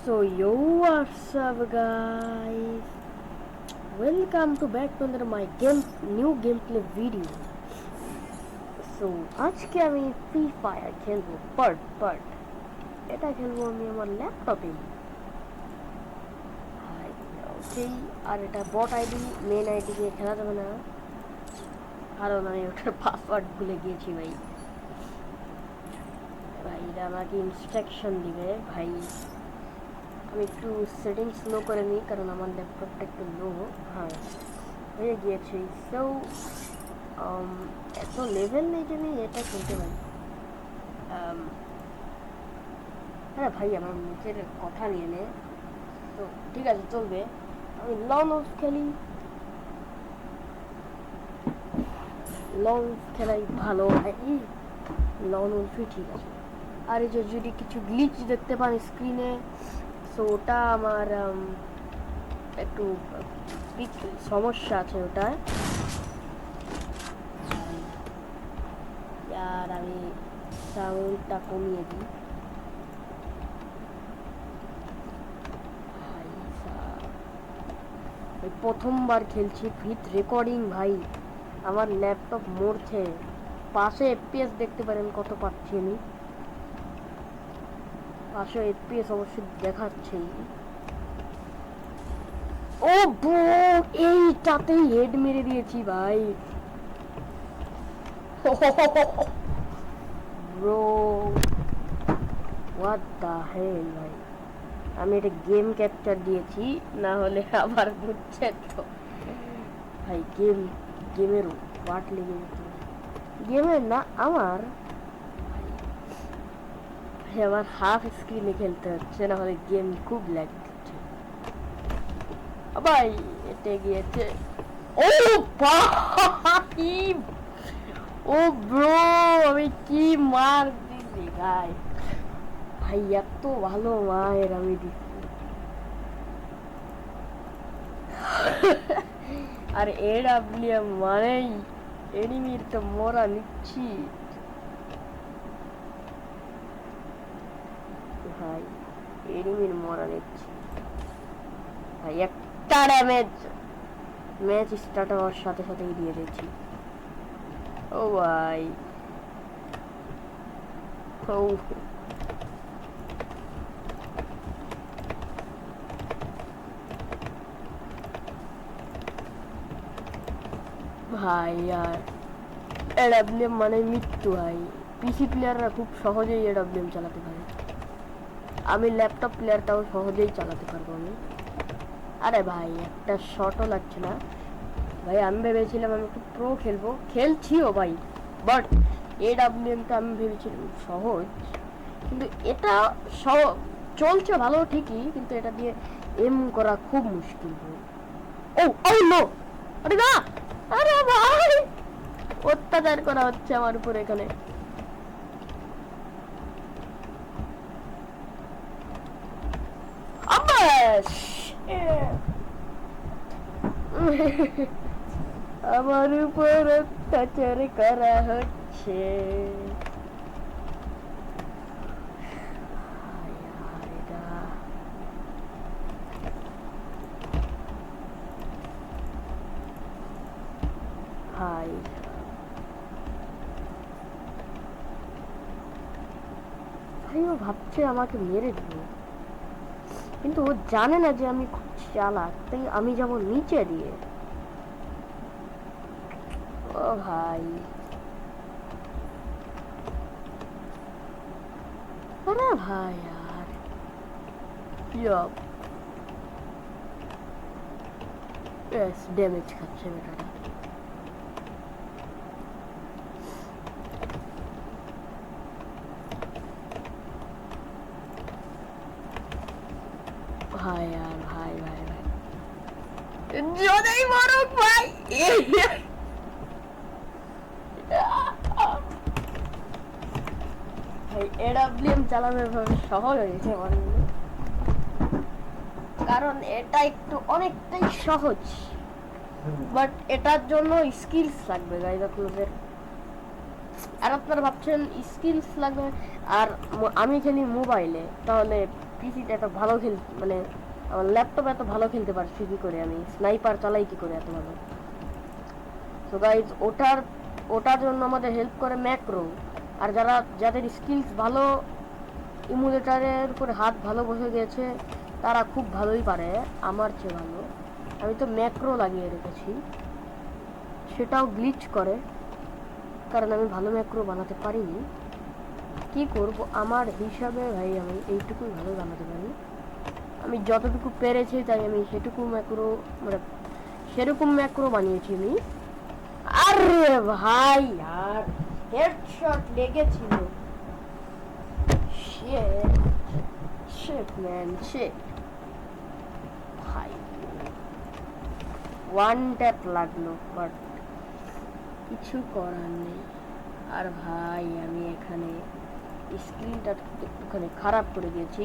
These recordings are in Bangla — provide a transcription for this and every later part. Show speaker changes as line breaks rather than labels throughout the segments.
So yo, what's up guys? Welcome to back to another my new gameplay video. So আজকে আমি ফ্রি ফায়ার খেলবো বাট এটা খেলবো আমি আমার ল্যাপটপে। ওকে, আর এটা বট আইডি, মেন আইডি দিয়ে খেলা যাবে না কারণ আমি ওটার পাসওয়ার্ড ভুলে গিয়েছি ভাই। এটা আমাকে ইনস্ট্রাকশন দিবে ভাই। আমি একটু সেটিংস লো করে নিই কারণ আমার ল্যাপটপটা একটু লো হয়ে গিয়েছে। সো এত লেভেল নেই যে আমি এটা খেলতে পারি। হ্যাঁ ভাই, আমার মুখের কথা নিয়ে নে, তো ঠিক আছে চলবে। আমি লং খেলি, লং খেলাই ভালো ভাই, লং ঠিক আছে। আর এই যে যদি কিছু গ্লিচ দেখতে পান স্ক্রিনে, সো ওটা আমার একটু সমস্যা আছে ওটা। আর আমি সাউন্ডটা কমিয়ে দিই। প্রথমবার খেলছি উইথ রেকর্ডিং ভাই, আমার ল্যাপটপ মরছে। পাশে এফপিএস দেখতে পারেন কত পাচ্ছি আমি, 500 এফপিএস অবশ্যই দেখাচ্ছেই। ও ব্রো, এইটাতেই হেড মেরে দিয়েছি ভাই। ব্রো হোয়াট দ্য হেল ভাই, আমি এটা গেম ক্যাপচার দিয়েছি, না হলে আবার বুঝছে তো ভাই। গেমের ওয়াট লেগে যেত, গেমের না আমার আমার হাফ স্ক্রিনে খেলতে হচ্ছে, না হলে গেম খুব ল্যাগ দিচ্ছে ভাই। এটা গিয়েছে, ও ভাই, ও ব্রো আমি কি মার দিছি ভাই। ভাই এত ভালো মায়ের আমি দিচ্ছি। আর এডাব্লিউএম মানেই এনিমির তো মোরা নিচ্ছি ভাই, এনিমির মরা নিচ্ছি ভাই। একটা ম্যাচ স্টার্ট হওয়ার সাথে সাথেই দিয়ে দিচ্ছি। ও ভাই, ও ভাই, আর এডাব্লিউএম মানে মৃত্যু ভাই। পিসি প্লেয়াররা খুব সহজেই এডাব্লিউএম চালাতে পারে, আমি ল্যাপটপ প্লেয়ারটাও সহজেই চালাতে পারবো আমি। আরে ভাই একটা শটও লাগছে না ভাই। আমি ভেবেছিলাম আমি একটু প্রো খেলবো, খেলছিও ভাই, বাট এডাব্লিউএমটা আমি ভেবেছিলাম সহজ, কিন্তু এটা চলছে ভালো ঠিকই, কিন্তু এটা দিয়ে এম করা খুব মুশকিল। ও ও নো, আরে না, আরে ভাই অত্যাচার করা হচ্ছে আমার উপর এখানে। আমার উপর অত্যাচার করা হচ্ছে। ভাই ভাই ও ভাবছে আমাকে মেরে দিল, কিন্তু ও জানে না যে আমি খুব চালাক, তাই আমি যাব নিচে দিয়ে। ও ভাই, আরে ভাই यार ড্যামেজ খাচ্ছে বেটাটা। ভাই यार ভাই ভাই ভাই যদি মরুক ভাই। ভাই এডাব্লিউএম চালানো সহজ হয়েছে আমার, কারণ এটা একটু অনেকটাই সহজ, বাট এটার জন্য স্কিলস লাগবে গাইজ আপনাদের। আর আপনারা ভাবছেন স্কিলস লাগবে, আর আমি খেলি মোবাইলে, তাহলে পিসিতে এত ভালো মানে আমার ল্যাপটপে এত ভালো খেলতে পারছি কি করে, আমি স্নাইপার চালাই কি করে এত ভালো। তো গাইজ ওটার জন্য আমাদের হেল্প করে ম্যাক্রো। আর যাদের স্কিলস ভালো, ইমুলেটারের উপরে হাত ভালো বসে গেছে, তারা খুব ভালোই পারে, আমার চেয়ে ভালো। আমি তো ম্যাক্রো লাগিয়ে রেখেছি, সেটাও গ্লিচ করে, কারণ আমি ভালো ম্যাক্রো বানাতে পারিনি। কি করব, আমার হিসাবে ভাই আমি এইটুকুই ভালো বানাতে পারি। আমি যতটুকু পেরেছি তাই আমি সেটুকু ম্যাক্রো, মানে সেরকম ম্যাক্রো বানিয়েছি আমি। আরে ভাই আর হেডশট লেগেছিল। শিট শিট ম্যান শিট ভাই, ওয়ান ট্যাপ লাগলো, বাট কিছু করার নেই। আর ভাই আমি এখানে স্ক্রিনটা একটুখানি খারাপ করে দিয়েছি,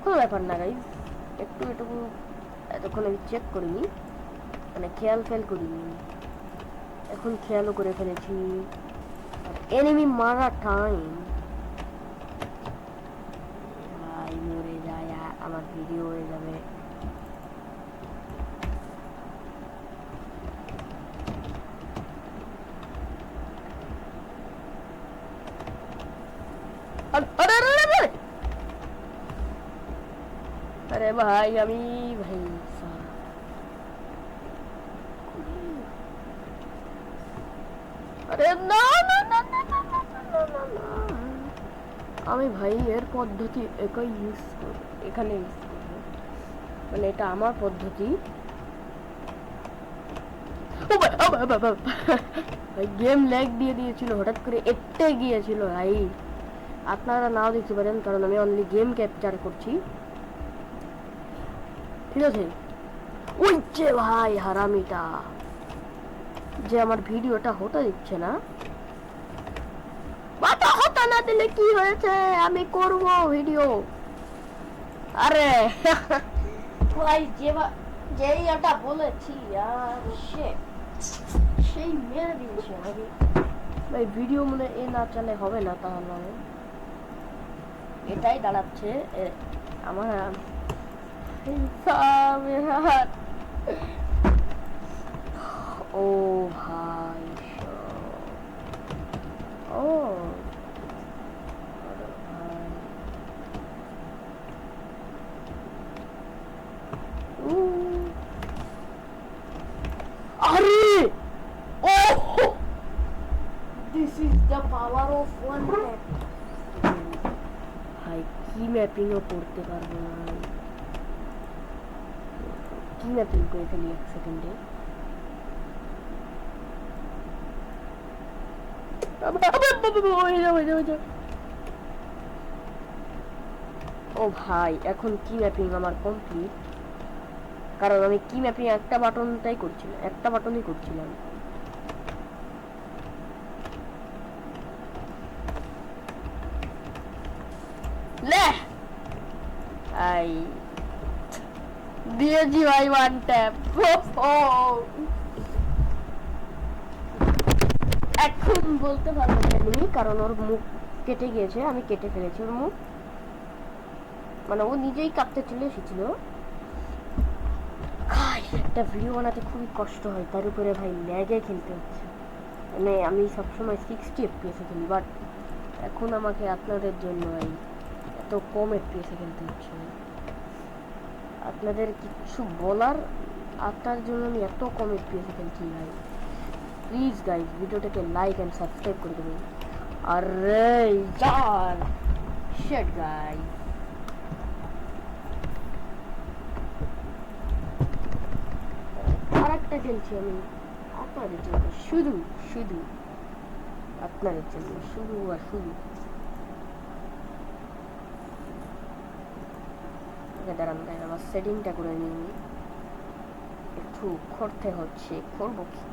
কোনো ব্যাপার না গাইজ, এটুকু এতক্ষণ আমি চেক করিনি, মানে খেয়াল করিনি, এখন খেয়ালও করে ফেলেছি। এনিমি মারা টাইম, ভাই মরে যায়, আমার ভিডিও হয়ে যাবে। আরে ভাই আমি ভাই আরে না না না না না না না না, আমি ভাই এর পদ্ধতি একাই ইউজ করব, এখানে ইউজ করব, মানে এটা আমার পদ্ধতি। ভাই গেম ল্যাগ দিয়ে দিয়েছিল, হঠাৎ করে এটে গিয়েছিল ভাই, আপনারা নাও দেখতে পারেন কারণ আমি অনলি গেম ক্যাপচার করছি, ঠিক আছে। ওই যে ভাই হারামিটা যে আমার ভিডিওটা হতে দিচ্ছে না, বাটা হতে না দিলে কি হয়েছে, আমি করব ভিডিও। আরে ভাই যেই এটা বলেছি আর সেই মেরে দিয়েছে আমাকে ভাই। ভিডিও মনে এ না চালে হবে না, তাহলে এটাই দাঁড়াচ্ছে আমার ও ভাই, ও আরে ও, this is the power of one tap. ভাই কি ম্যাপিংও করতে পারবো না, কি ম্যাপিং করে ফেলি এক সেকেন্ডে। ও ভাই এখন কি ম্যাপিং আমার কমপ্লিট, কারণ আমি কি ম্যাপিং একটা বাটনটাই করছিলাম, একটা বাটনই করছিলাম। লে আই দিয়েছি ভাই ওয়ান ট্যাপ। এখন বলতে পারবো না কারণ ওর মুখ কেটে গিয়েছে, আমি কেটে ফেলেছি ওর মুখ, মানে ও নিজেই কাঁপতে চলে এসেছিল। একটা ভিডিও বানাতে খুবই কষ্ট হয়, তার উপরে ভাই ল্যাগে খেলতে হচ্ছে, মানে আমি সবসময় 60 FPS খেলি, বাট এখন আমাকে আপনাদের জন্য ভাই এত কম FPS খেলতে হচ্ছে। আপনাদের কিছু বলার, আপনার জন্য আমি এত কম FPS খেলছি ভাই। প্লিজ গাইজ ভিডিওটাকে লাইক এন্ড সাবস্ক্রাইব করে দেবেন। আরে यार শিট গাইজ, আরেকটা খেলছি আমি আপনাদের জন্য, শুধু শুধু আপনাদের জন্য, শুধু আর শুধু। দাঁড়ান গাইজ আমার সেটিংটা করে নিই, একটু করতে হচ্ছে, করবো কি।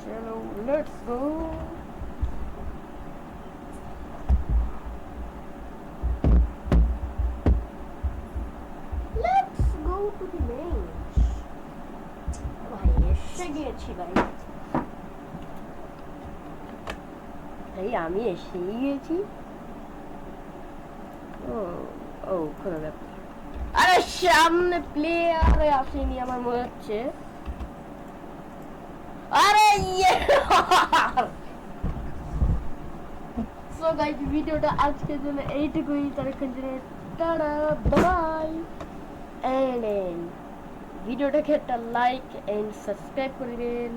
চলো let's go, let's go to the match. ভাই এসে গিয়েছি ভাই, এই আমি এসেই গেছি। ও ও কোনো ব্যাপার। আরে সামনে প্লেয়ারে আসেনি আমার মনে হচ্ছে। আরে ইয়ে সো গাইস ভিডিওটা আজকের জন্য এইটুকুই। ততক্ষণ জন্য টাটা বাই। এন্ড ভিডিওটাকে একটা লাইক এন্ড সাবস্ক্রাইব করে দিন।